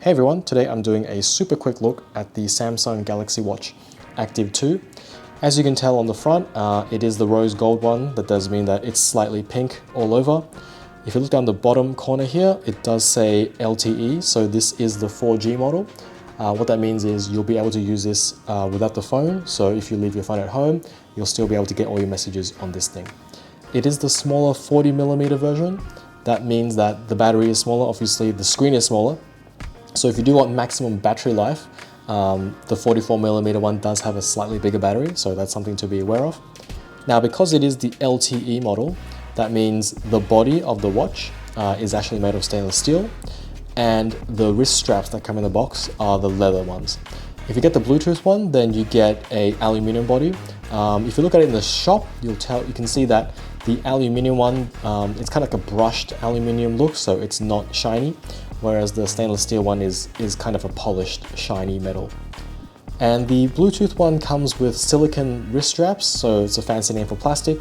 Hey everyone, today I'm doing a super quick look at the Samsung Galaxy Watch Active 2. As you can tell on the front, it is the rose gold one. That does mean that it's slightly pink all over. If you look down the bottom corner here, it does say LTE, so this is the 4G model. What that means is you'll be able to use this without the phone, so if you leave your phone at home, you'll still be able to get all your messages on this thing. It is the smaller 40mm version. That means that the battery is smaller, obviously the screen is smaller. So if you do want maximum battery life, the 44mm one does have a slightly bigger battery, so that's something to be aware of. Now, because it is the LTE model, that means the body of the watch is actually made of stainless steel, and the wrist straps that come in the box are the leather ones. If you get the Bluetooth one, then you get a aluminium body. If you look at it in the shop, you can see that the aluminium one, it's kind of like a brushed aluminium look, so it's not shiny, whereas the stainless steel one is kind of a polished, shiny metal. And the Bluetooth one comes with silicone wrist straps, so it's a fancy name for plastic,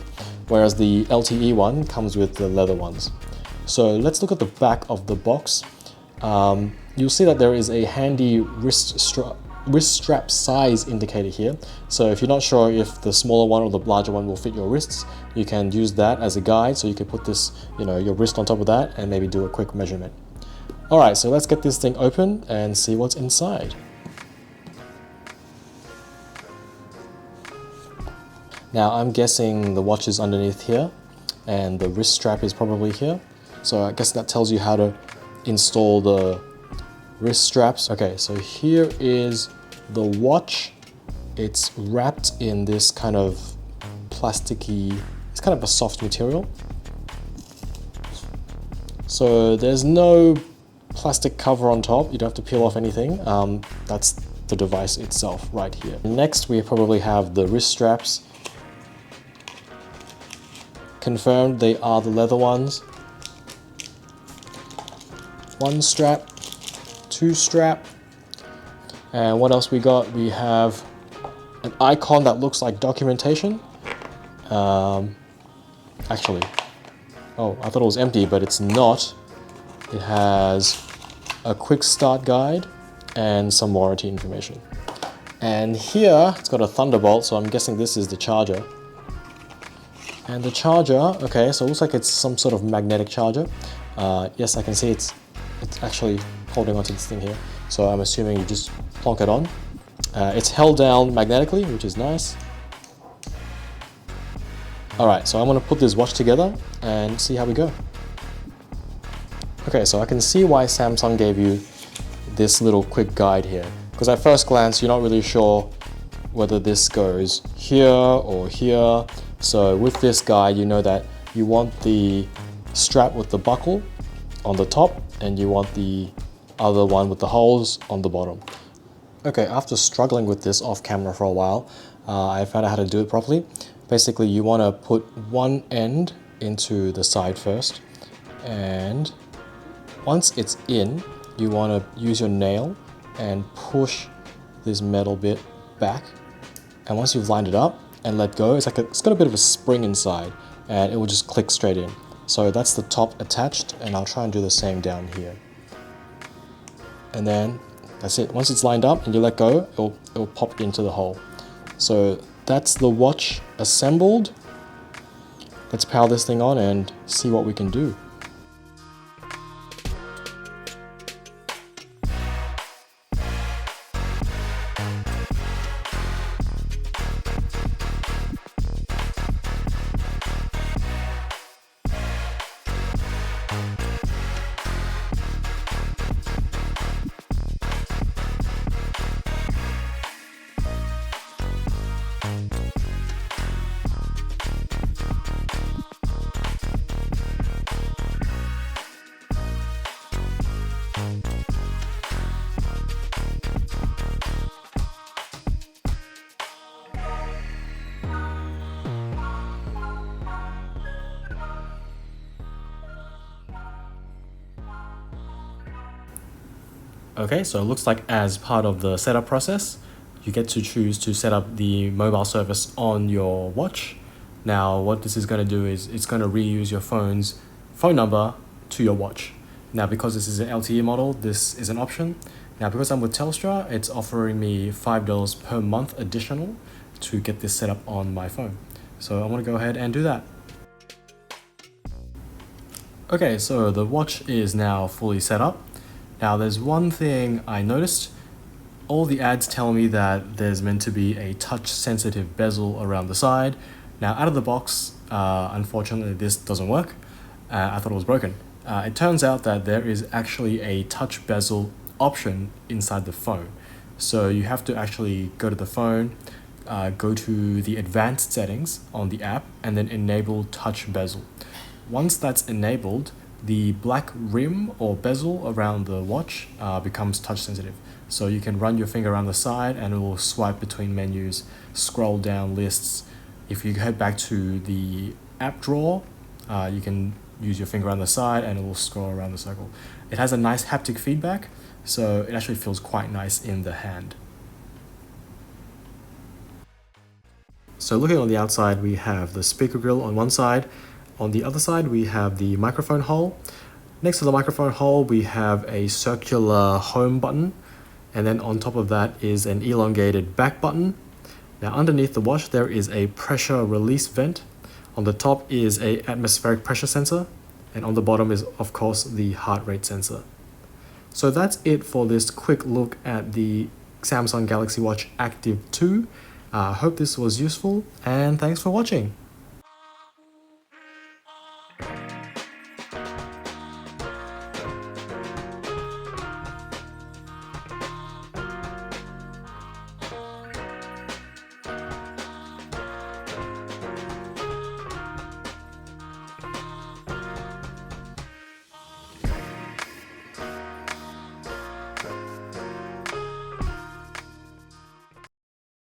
whereas the LTE one comes with the leather ones. So let's look at the back of the box. You'll see that there is a handy wrist strap size indicator here. So if you're not sure if the smaller one or the larger one will fit your wrists, you can use that as a guide. So you can put this, your wrist on top of that and maybe do a quick measurement. All right, so let's get this thing open and see what's inside. Now I'm guessing the watch is underneath here and the wrist strap is probably here. So I guess that tells you how to install the wrist straps. Okay, so here is the watch. It's wrapped in this kind of plasticky, it's kind of a soft material. So there's no plastic cover on top. You don't have to peel off anything. That's the device itself right here. Next, we probably have the wrist straps. Confirmed they are the leather ones. One strap, two strap. And what else we got? We have an icon that looks like documentation. Actually, oh, I thought it was empty, but it's not. It has a quick start guide and some warranty information. And here, it's got a Thunderbolt, so I'm guessing this is the charger. And the charger, okay, so it looks like it's some sort of magnetic charger. Yes, I can see it's actually holding onto this thing here. So I'm assuming you just plonk it on. It's held down magnetically, which is nice. All right, so I'm gonna put this watch together and see how we go. Okay, so I can see why Samsung gave you this little quick guide here. Because at first glance, you're not really sure whether this goes here or here. So with this guide, you know that you want the strap with the buckle on the top and you want the other one with the holes on the bottom. Okay, after struggling with this off camera for a while, I found out how to do it properly. Basically, you want to put one end into the side first, and once it's in, you want to use your nail and push this metal bit back. And once you've lined it up and let go, it's got a bit of a spring inside and it will just click straight in. So that's the top attached, and I'll try and do the same down here. And then that's it. Once it's lined up and you let go, it'll pop into the hole. So that's the watch assembled. Let's power this thing on and see what we can do. Okay, so it looks like as part of the setup process, you get to choose to set up the mobile service on your watch. Now, what this is going to do is it's going to reuse your phone's phone number to your watch. Now, because this is an LTE model, this is an option. Now, because I'm with Telstra, it's offering me $5 per month additional to get this set up on my phone. So I'm gonna go ahead and do that. Okay, so the watch is now fully set up. Now, there's one thing I noticed. All the ads tell me that there's meant to be a touch-sensitive bezel around the side. Now, out of the box, unfortunately, this doesn't work. I thought it was broken. It turns out that there is actually a touch bezel option inside the phone. So you have to actually go to the phone, go to the advanced settings on the app, and then enable touch bezel. Once that's enabled, the black rim or bezel around the watch becomes touch sensitive. So you can run your finger around the side and it will swipe between menus, scroll down lists. If you head back to the app drawer, you can use your finger around the side and it will scroll around the circle. It has a nice haptic feedback, so it actually feels quite nice in the hand. So looking on the outside, we have the speaker grill on one side. On the other side, we have the microphone hole. Next to the microphone hole, we have a circular home button. And then on top of that is an elongated back button. Now underneath the watch, there is a pressure release vent. On the top is an atmospheric pressure sensor. And on the bottom is, of course, the heart rate sensor. So that's it for this quick look at the Samsung Galaxy Watch Active 2. I hope this was useful, and thanks for watching.